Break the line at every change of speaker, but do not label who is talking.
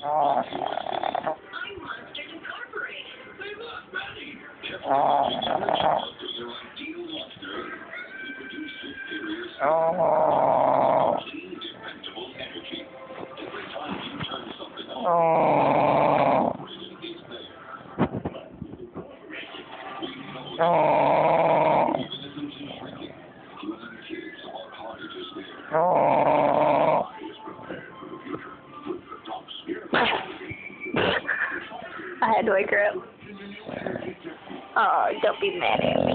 Oh. Oh. Oh. Oh. Oh. Oh. I had to wake her up. Oh, don't be mad at me.